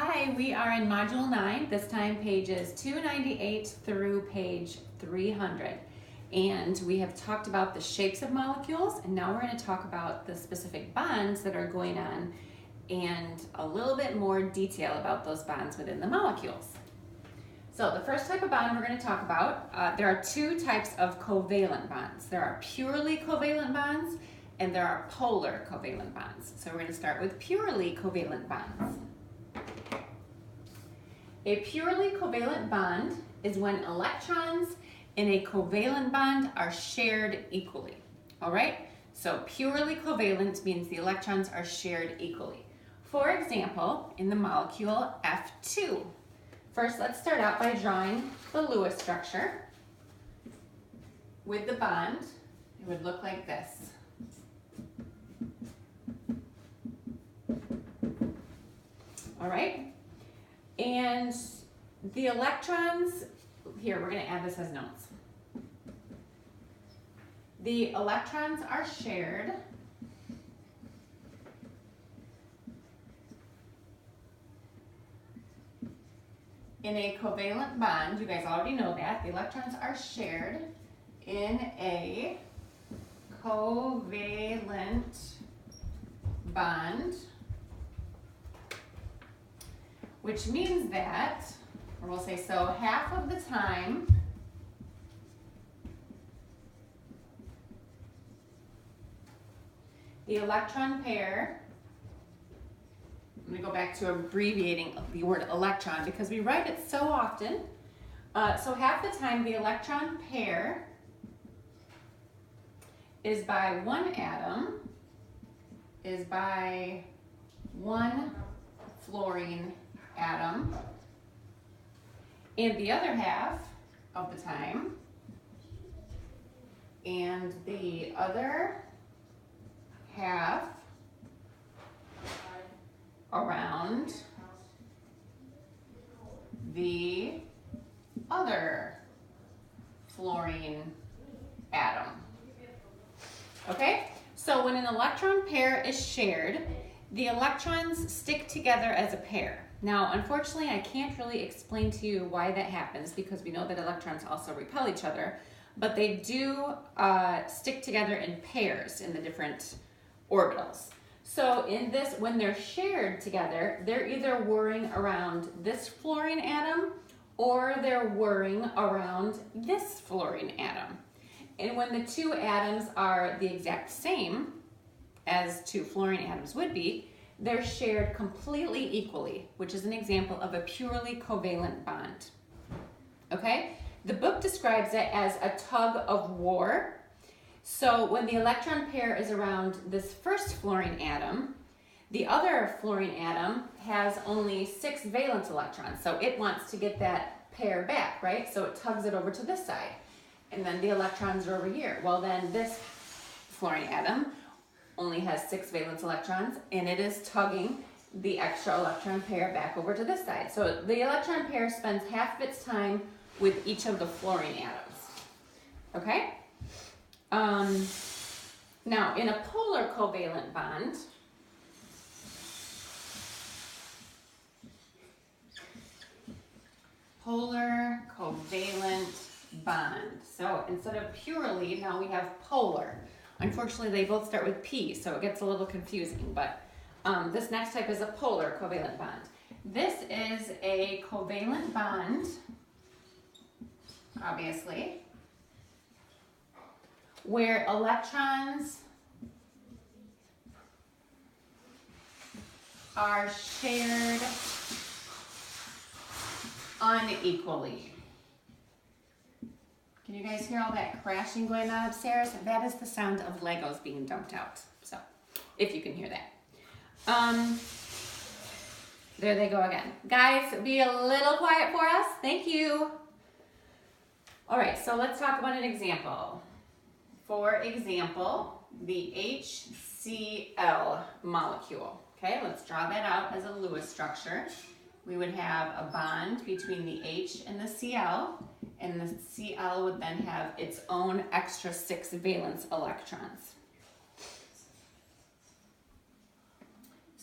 Hi, we are in Module 9, this time pages 298 through page 300. And we have talked about the shapes of molecules, and now we're going to talk about the specific bonds that are going on and a little bit more detail about those bonds within the molecules. So the first type of bond we're going to talk about, there are two types of covalent bonds. There are purely covalent bonds and there are polar covalent bonds. So we're going to start with purely covalent bonds. A purely covalent bond is when electrons in a covalent bond are shared equally. All right? So purely covalent means the electrons are shared equally. For example, in the molecule F2. First, let's start out by drawing the Lewis structure. With the bond, it would look like this. All right? And the electrons, here, we're going to add this as notes. The electrons are shared in a covalent bond. You guys already know that. The electrons are shared in a covalent bond, which means that, or we'll say so, half of the time the electron pair, I'm going to go back to abbreviating the word electron because we write it so often. So half the time the electron pair is by one atom, is by one fluorine atom, and the other half of the time, and the other half around the other fluorine atom. Okay? So when an electron pair is shared, the electrons stick together as a pair. Now, unfortunately, I can't really explain to you why that happens because we know that electrons also repel each other, but they do stick together in pairs in the different orbitals. So in this, when they're shared together, they're either whirring around this fluorine atom or they're whirring around this fluorine atom. And when the two atoms are the exact same as two fluorine atoms would be, they're shared completely equally, which is an example of a purely covalent bond. Okay? The book describes it as a tug of war. So when the electron pair is around this first fluorine atom, the other fluorine atom has only 6 valence electrons. So it wants to get that pair back, right? So it tugs it over to this side. And then the electrons are over here. Well, then this fluorine atom only has 6 valence electrons, and it is tugging the extra electron pair back over to this side. So the electron pair spends half of its time with each of the fluorine atoms. Okay? Now, in a polar covalent bond, so instead of purely, now we have polar. Unfortunately, they both start with P, so it gets a little confusing, but this next type is a polar covalent bond. This is a covalent bond, obviously, where electrons are shared unequally. Can you guys hear all that crashing going on upstairs? That is the sound of Legos being dumped out, so if you can hear that. There they go again. Guys, be a little quiet for us. Thank you. All right, so let's talk about an example. For example, the HCl molecule. Okay, let's draw that out as a Lewis structure. We would have a bond between the H and the Cl, and the Cl would then have its own extra 6 valence electrons.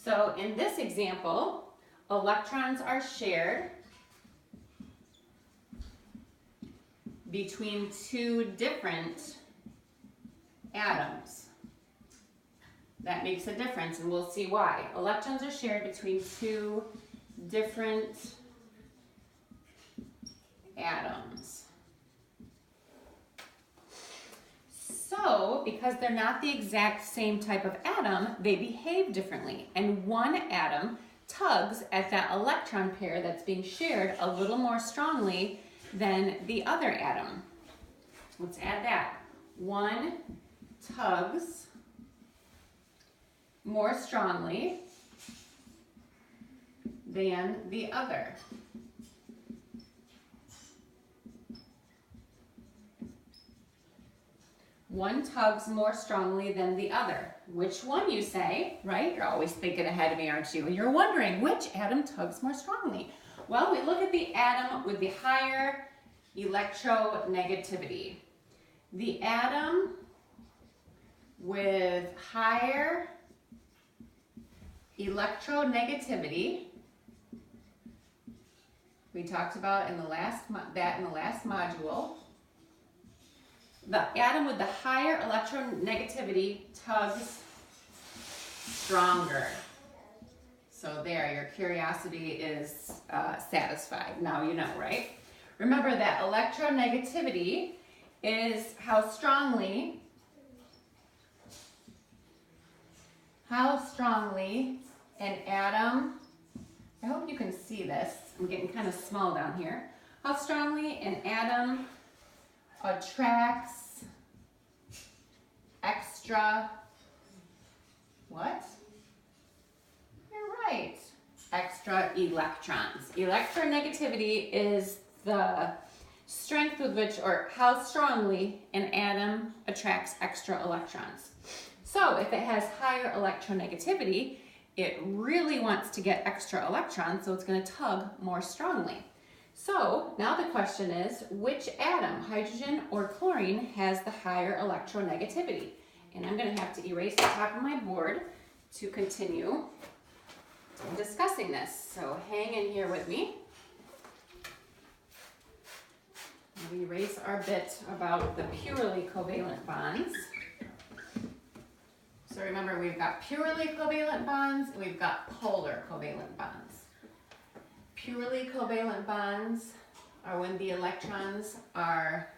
So in this example, electrons are shared between two different atoms. That makes a difference, and we'll see why. Electrons are shared between two different atoms. So, because they're not the exact same type of atom, they behave differently. And one atom tugs at that electron pair that's being shared a little more strongly than the other atom. Let's add that. One tugs more strongly than the other. One tugs more strongly than the other. Which one, you say, right? You're always thinking ahead of me, aren't you? You're wondering, which atom tugs more strongly? Well, we look at the atom with the higher electronegativity. The atom with higher electronegativity, we talked about in the last module. The atom with the higher electronegativity tugs stronger. So there, your curiosity is satisfied. Now you know, right? Remember that electronegativity is how strongly an atom, I hope you can see this, I'm getting kind of small down here, how strongly an atom attracts extra, what? You're right, extra electrons. Electronegativity is the strength with which, or how strongly an atom attracts extra electrons. So if it has higher electronegativity, it really wants to get extra electrons, so it's going to tug more strongly. So now the question is, which atom, hydrogen or chlorine, has the higher electronegativity? And I'm going to have to erase the top of my board to continue discussing this. So hang in here with me. We'll erase our bit about the purely covalent bonds. So remember, we've got purely covalent bonds, and we've got polar covalent bonds. Purely covalent bonds are when the electrons are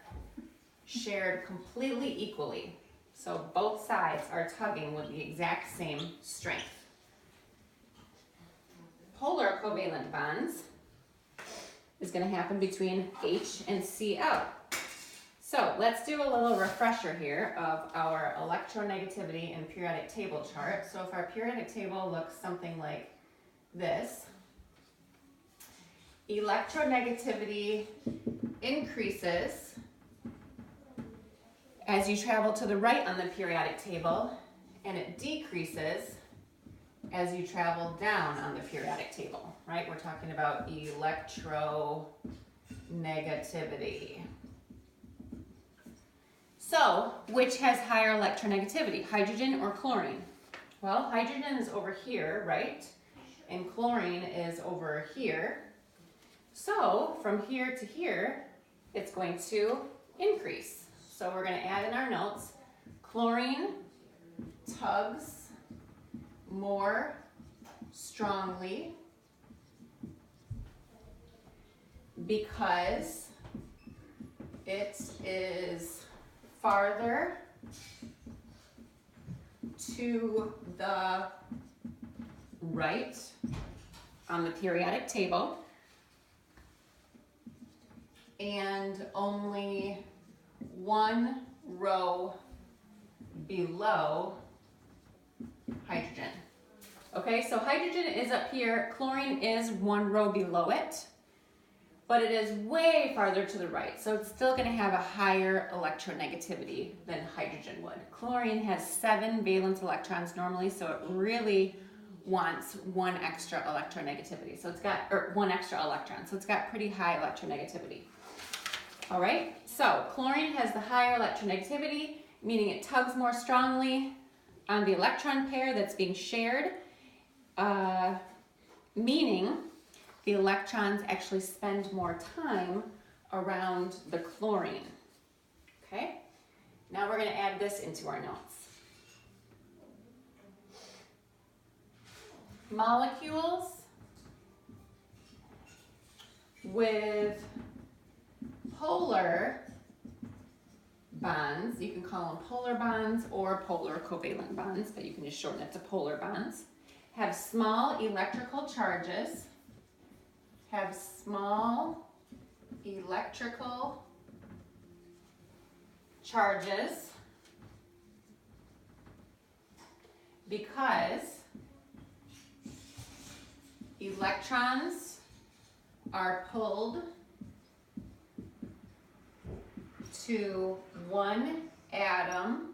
shared completely equally. So both sides are tugging with the exact same strength. Polar covalent bonds is going to happen between H and Cl. So let's do a little refresher here of our electronegativity and periodic table chart. So if our periodic table looks something like this, electronegativity increases as you travel to the right on the periodic table, and it decreases as you travel down on the periodic table, right? We're talking about electronegativity. So, which has higher electronegativity, hydrogen or chlorine? Well, hydrogen is over here, right? And chlorine is over here. So, from here to here, it's going to increase. So we're going to add in our notes, chlorine tugs more strongly because it is farther to the right on the periodic table and only one row below hydrogen. Okay, so hydrogen is up here, chlorine is one row below it, but it is way farther to the right, so it's still going to have a higher electronegativity than hydrogen would. Chlorine has 7 valence electrons normally, so it really wants one extra electronegativity. So it's got, or one extra electron, so it's got pretty high electronegativity. All right, so chlorine has the higher electronegativity, meaning it tugs more strongly on the electron pair that's being shared. meaning the electrons actually spend more time around the chlorine. Okay? Now we're going to add this into our notes. Molecules with polar bonds, you can call them polar bonds or polar covalent bonds, but you can just shorten it to polar bonds, have small electrical charges, because electrons are pulled to one atom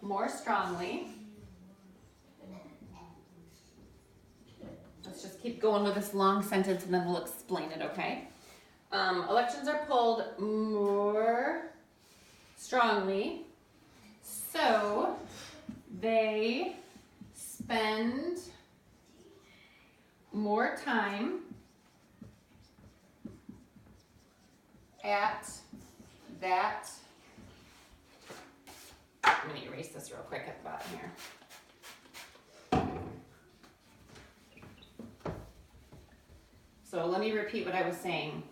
more strongly. Let's just keep going with this long sentence and then we'll explain it, okay? Electrons are pulled more strongly, so they spend more time at that. I'm going to erase this real quick at the bottom here. So let me repeat what I was saying.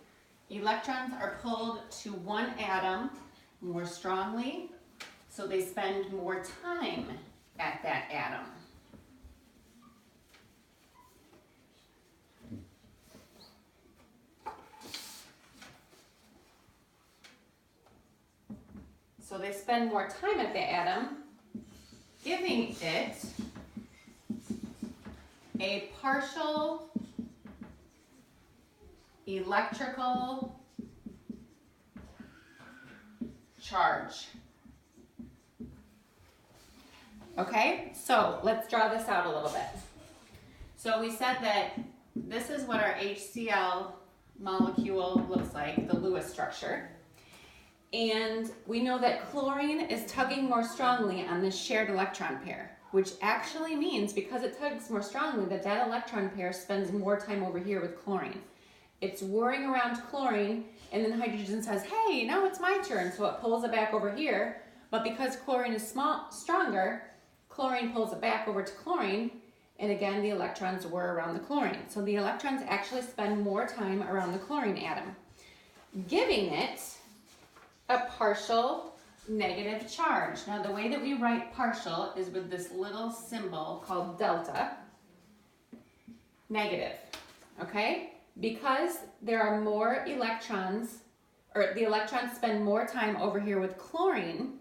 Electrons are pulled to one atom more strongly, so they spend more time at that atom. So they spend more time at the atom, giving it a partial electrical charge. Okay, so let's draw this out a little bit. So we said that this is what our HCl molecule looks like, the Lewis structure. And we know that chlorine is tugging more strongly on this shared electron pair, which actually means because it tugs more strongly that that electron pair spends more time over here with chlorine. It's whirring around chlorine and then hydrogen says, hey, now it's my turn. So it pulls it back over here. But because chlorine is stronger, chlorine pulls it back over to chlorine. And again, the electrons whir around the chlorine. So the electrons actually spend more time around the chlorine atom, giving it a partial negative charge. Now the way that we write partial is with this little symbol called delta, negative, okay? Because there are more electrons, or the electrons spend more time over here with chlorine,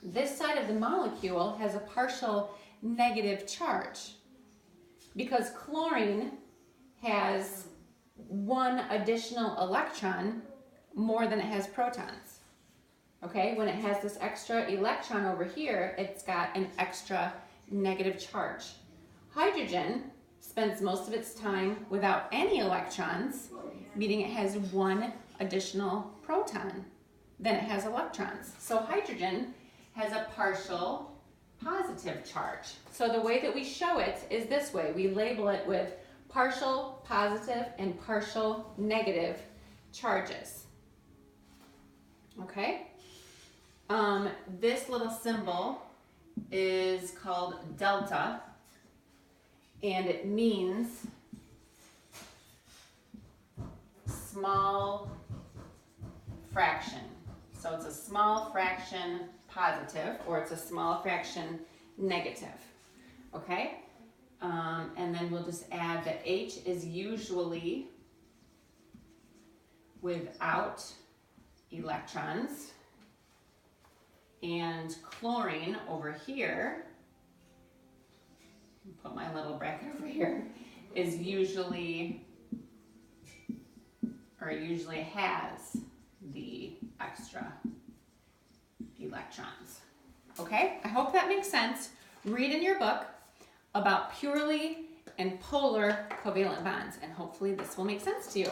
this side of the molecule has a partial negative charge. Because chlorine has one additional electron more than it has protons. Okay, when it has this extra electron over here, it's got an extra negative charge. Hydrogen spends most of its time without any electrons, meaning it has one additional proton than it has electrons. So hydrogen has a partial positive charge. So the way that we show it is this way. We label it with partial positive and partial negative charges. Okay? This little symbol is called delta, and it means small fraction. So it's a small fraction positive, or it's a small fraction negative. Okay? And then we'll just add that H is usually without electrons, and chlorine over here, put my little bracket over here, is usually has the extra electrons. Okay, I hope that makes sense. Read in your book about purely and polar covalent bonds, and hopefully this will make sense to you.